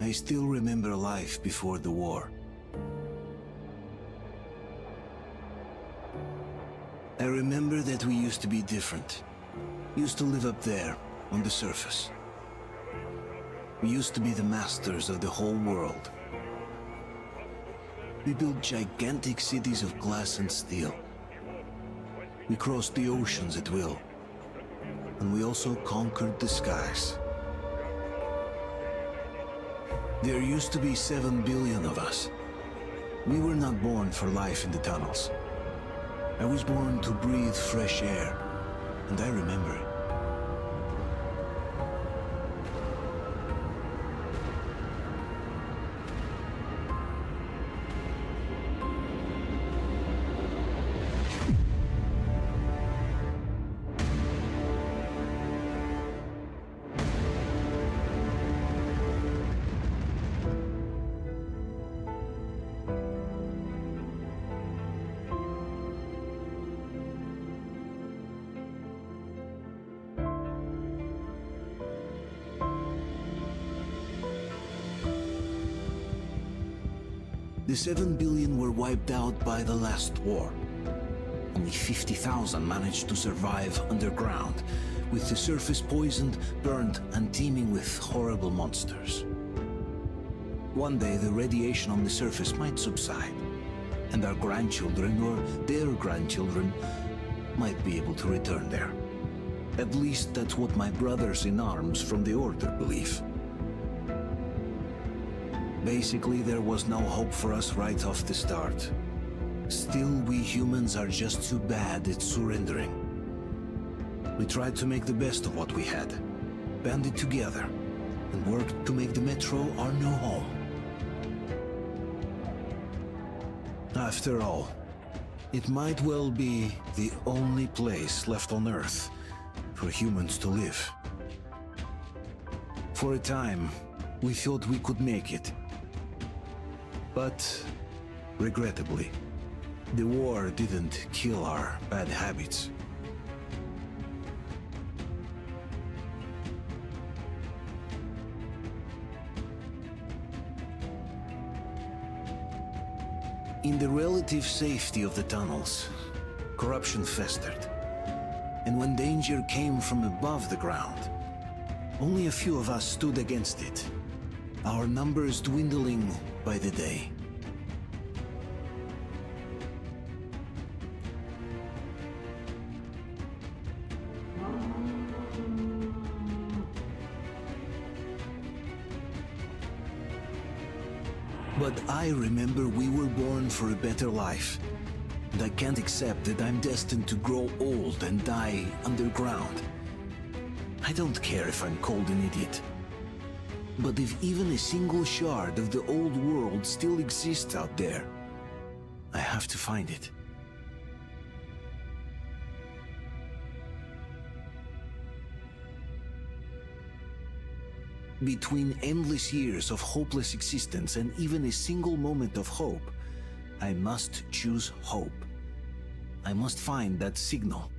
I still remember life before the war. I remember that we used to be different. Used to live up there, on the surface. We used to be the masters of the whole world. We built gigantic cities of glass and steel. We crossed the oceans at will. And we also conquered the skies. There used to be 7 billion of us. We were not born for life in the tunnels. I was born to breathe fresh air, and I remember it. The 7 billion were wiped out by the last war. Only 50,000 managed to survive underground, with the surface poisoned, burned, and teeming with horrible monsters. One day the radiation on the surface might subside, and our grandchildren or their grandchildren might be able to return there. At least that's what my brothers in arms from the Order believe. Basically, there was no hope for us right off the start. Still, we humans are just too bad at surrendering. We tried to make the best of what we had, banded together, and worked to make the Metro our new home. After all, it might well be the only place left on Earth for humans to live. For a time, we thought we could make it. But, regrettably, the war didn't kill our bad habits. In the relative safety of the tunnels, corruption festered. And when danger came from above the ground, only a few of us stood against it, our numbers dwindling by the day. But I remember we were born for a better life, and I can't accept that I'm destined to grow old and die underground. I don't care if I'm called an idiot. But if even a single shard of the old world still exists out there, I have to find it. Between endless years of hopeless existence and even a single moment of hope, I must choose hope. I must find that signal.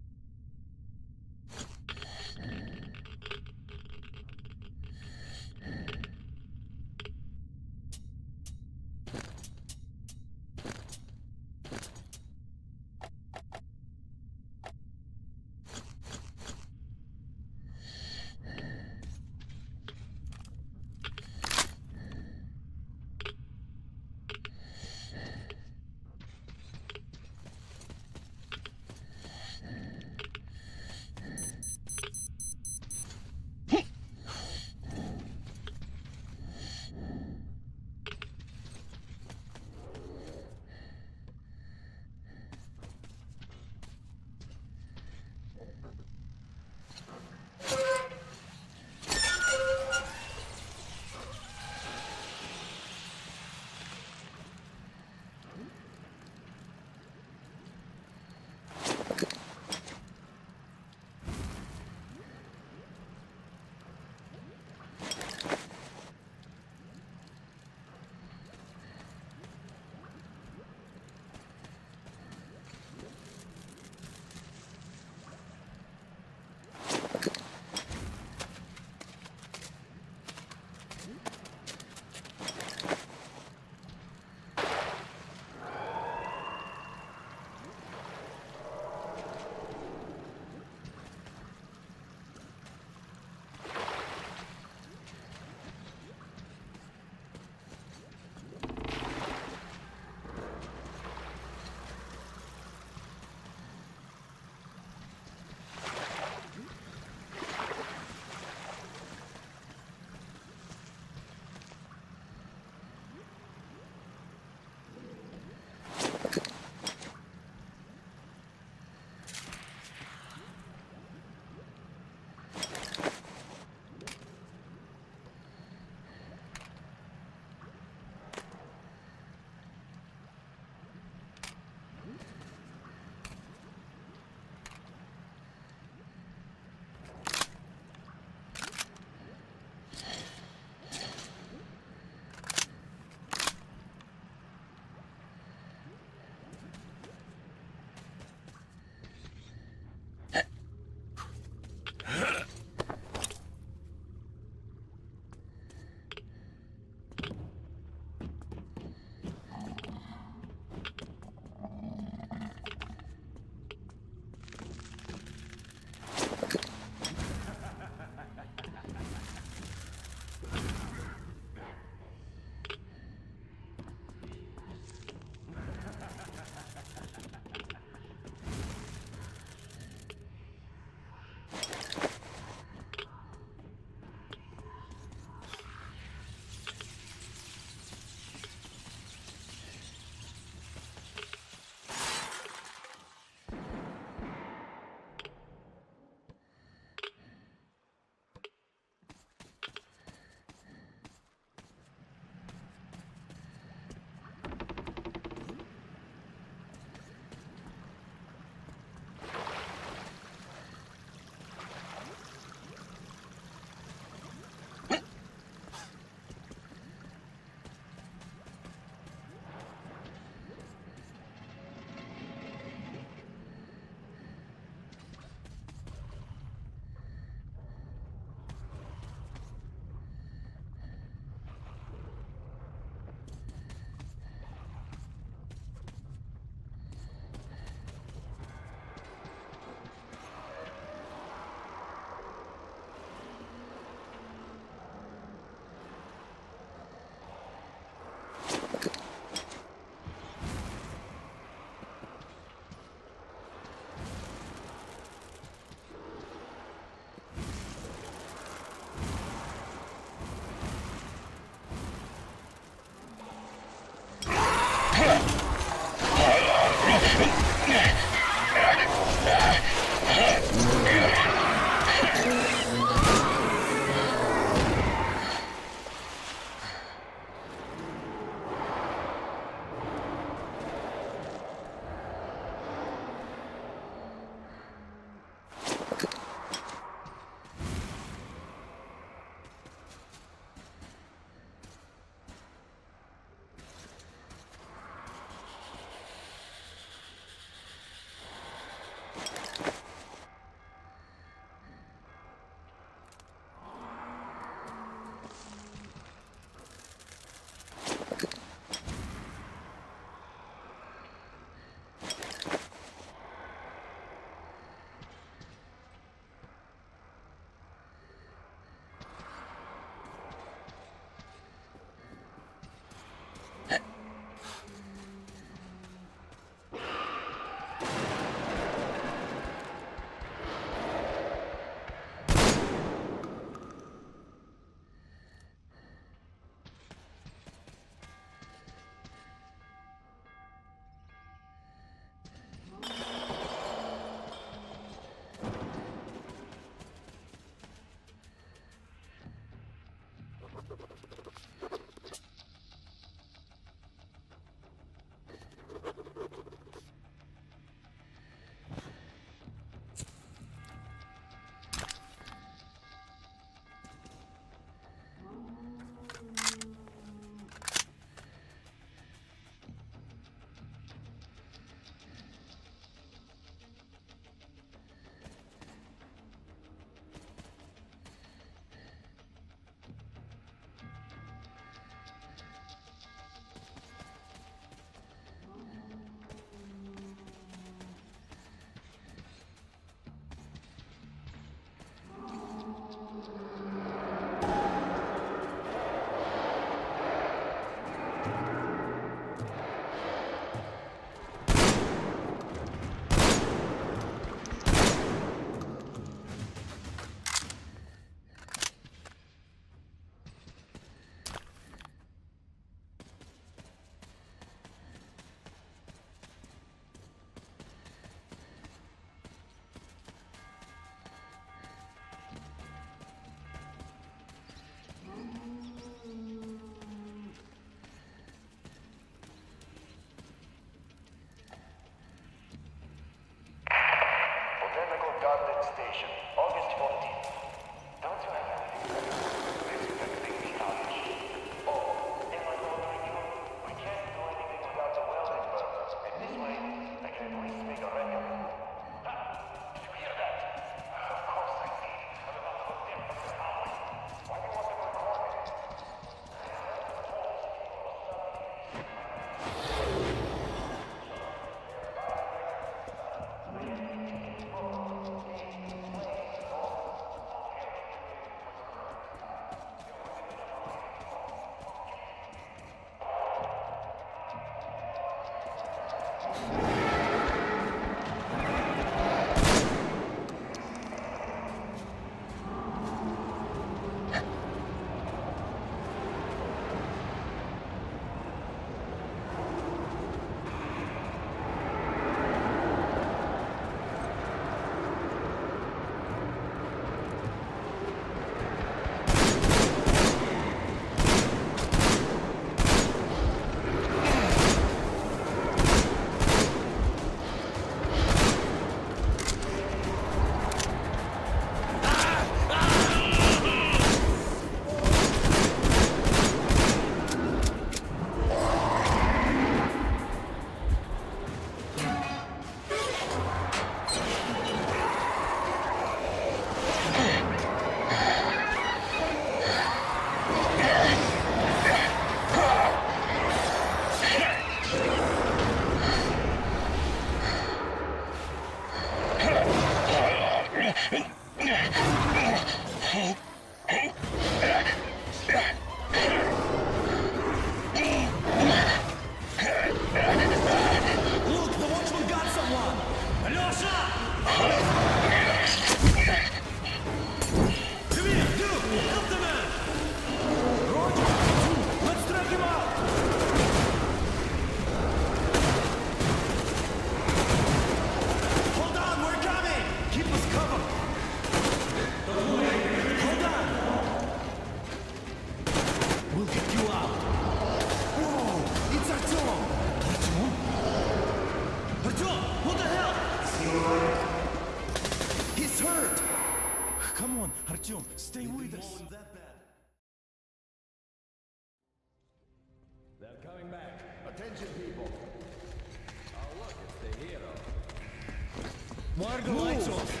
Why are the lights off?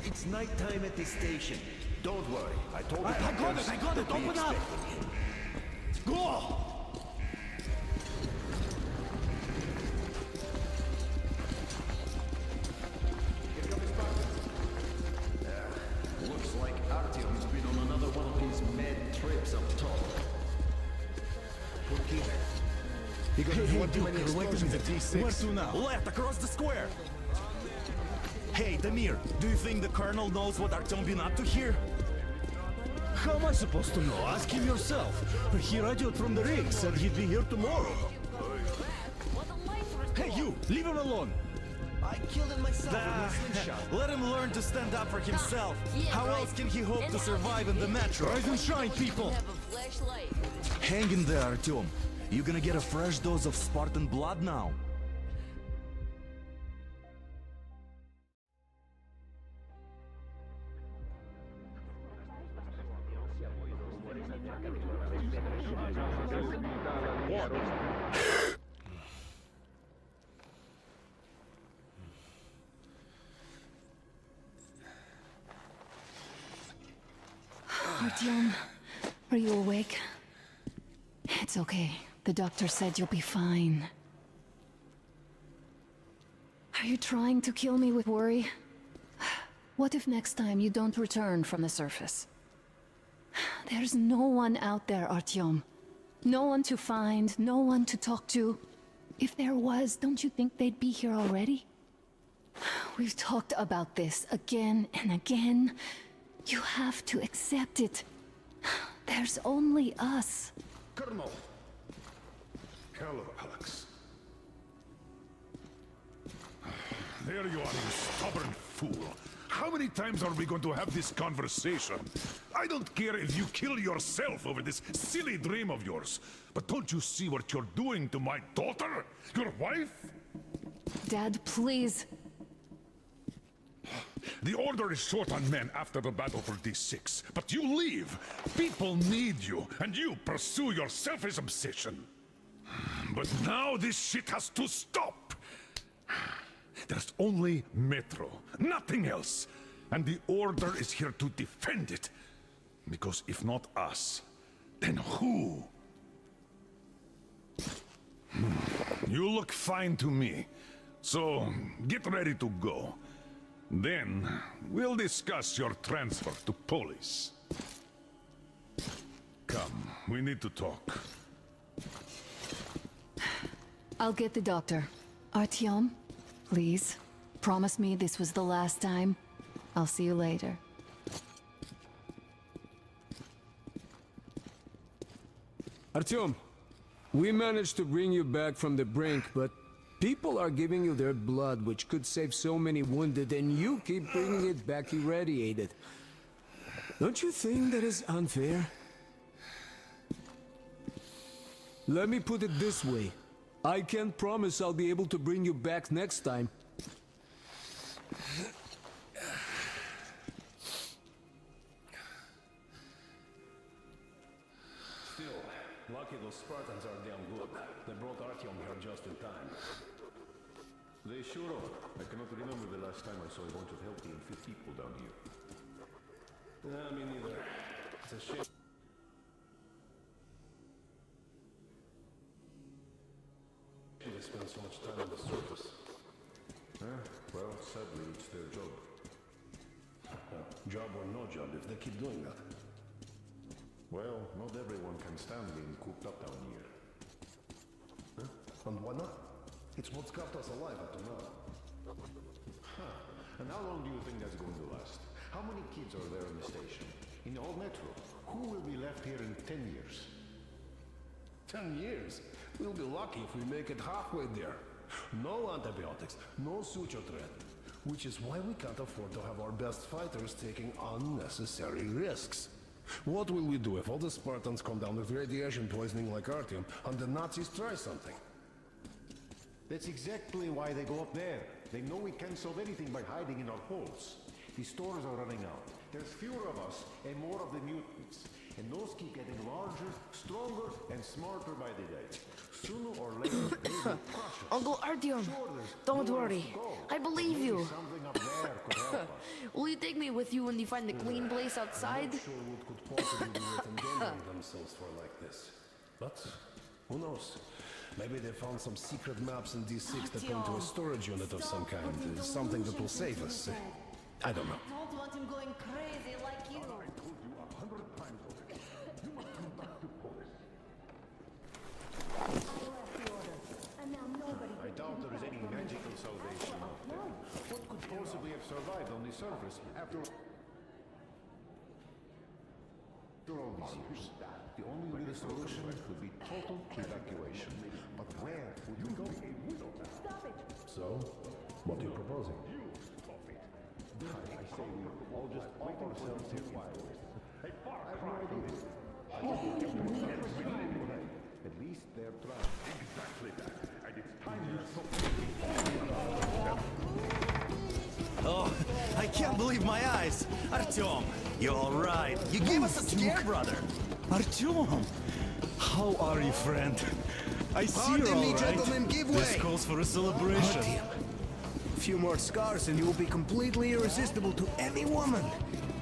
It's nighttime at the station. Don't worry. I told you. I got it! Open up! Go! Looks like Artyom's been on another one of his mad trips up top. Hey, Duke, wait a minute. Where to now? Left, across the square! Hey, Damir, do you think the Colonel knows what Artyom been up to here? How am I supposed to know? Ask him yourself. He radioed from the rig, said he'd be here tomorrow. Hey, you! Leave him alone! I killed him myself with my slingshot. Let him learn to stand up for himself. Yeah, How right. else can he hope to survive in the metro? Rise and shine, people! Have a flashlight. Hang in there, Artyom. You gonna get a fresh dose of Spartan blood now. Artyom, are you awake? It's okay. The doctor said you'll be fine. Are you trying to kill me with worry? What if next time you don't return from the surface? There's no one out there, Artyom. No one to find, no one to talk to. If there was, don't you think they'd be here already? We've talked about this again and again. You have to accept it. There's only us. Colonel! Hello, Alex. There you are, you stubborn fool. How many times are we going to have this conversation? I don't care if you kill yourself over this silly dream of yours. But don't you see what you're doing to my daughter? Your wife? Dad, please. The Order is short on men after the battle for D6. But you leave. People need you, and you pursue your selfish obsession. But now this shit has to stop. There's only Metro, nothing else. And the Order is here to defend it. Because if not us, then who? You look fine to me. So, get ready to go. Then, we'll discuss your transfer to police. Come, we need to talk. I'll get the doctor. Artyom, please. Promise me this was the last time. I'll see you later. Artyom, we managed to bring you back from the brink, but people are giving you their blood, which could save so many wounded, and you keep bringing it back irradiated. Don't you think that is unfair? Let me put it this way. I can't promise I'll be able to bring you back next time. Still, lucky those Spartans are damn good. They brought Artyom here just in time. They sure are. I cannot remember the last time I saw a bunch of healthy and fit people down here. Me neither. It's a shame. They spend so much time on the surface. Well, sadly, it's their job. Job or no job, if they keep doing that. Well, not everyone can stand being cooped up down here. And why not? It's what's kept us alive up to now. And how long do you think that's going to last? How many kids are there in the station? In the whole metro? Who will be left here in 10 years? 10 years? We'll be lucky if we make it halfway there. No antibiotics, no suture thread. Which is why we can't afford to have our best fighters taking unnecessary risks. What will we do if all the Spartans come down with radiation poisoning like Artyom, and the Nazis try something? That's exactly why they go up there. They know we can't solve anything by hiding in our holes. The stores are running out. There's fewer of us and more of the mutants. And those keep getting larger, stronger, and smarter by the day. Sooner or later, they will crush us. Uncle Artyom, don't worry. I believe you. Something up there could help us. Will you take me with you when you find the clean place outside? Sure what could possibly be worth endangering themselves for like this. But who knows? Maybe they found some secret maps in D6 that point to a storage unit of some kind. Something that will save us. I don't know. I don't want him going crazy like you. I doubt there is any magical salvation out there. What could possibly have survived on the surface after all these years? The only real solution would be total evacuation. But where would we go? So, what are you proposing? I say we all just off ourselves here quietly. I have no idea. At least they're trying. Exactly that. And it's time you Oh, I can't believe my eyes. Artyom, you're all right. You gave us a scare, brother. Artyom, how are you, friend? I see you're all right. Gentlemen, give way. This calls for a celebration. A few more scars and you will be completely irresistible to any woman.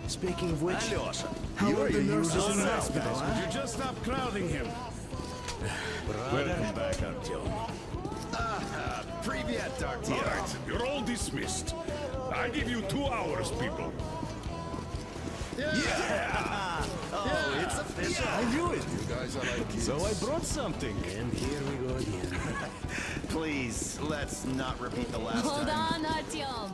Speaking of which, Alyosha, how are the nurses in the now, hospital, huh? Would you just stop crowding him? Welcome back, Artyom. Привет, All Artyom. right, you're all dismissed. I give you 2 hours, people. Oh, it's official. I knew it. You guys are like kids. So I brought something. And here we go again. Please, let's not repeat the last Hold time. on, Artyom.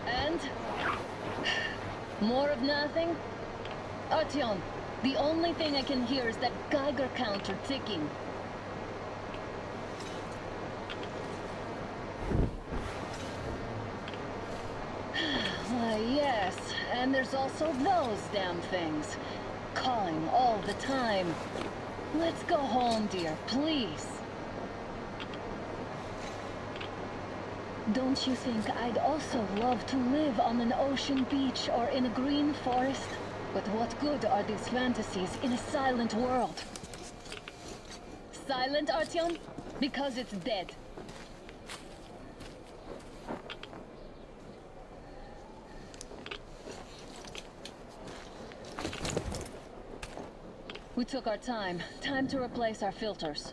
And? More of nothing? Artyom, the only thing I can hear is that Geiger counter ticking. Why, yes, and there's also those damn things. Calling all the time. Let's go home, dear, please. Don't you think I'd also love to live on an ocean beach or in a green forest? But what good are these fantasies in a silent world? Silent, Artyom? Because it's dead. We took our time. Time to replace our filters.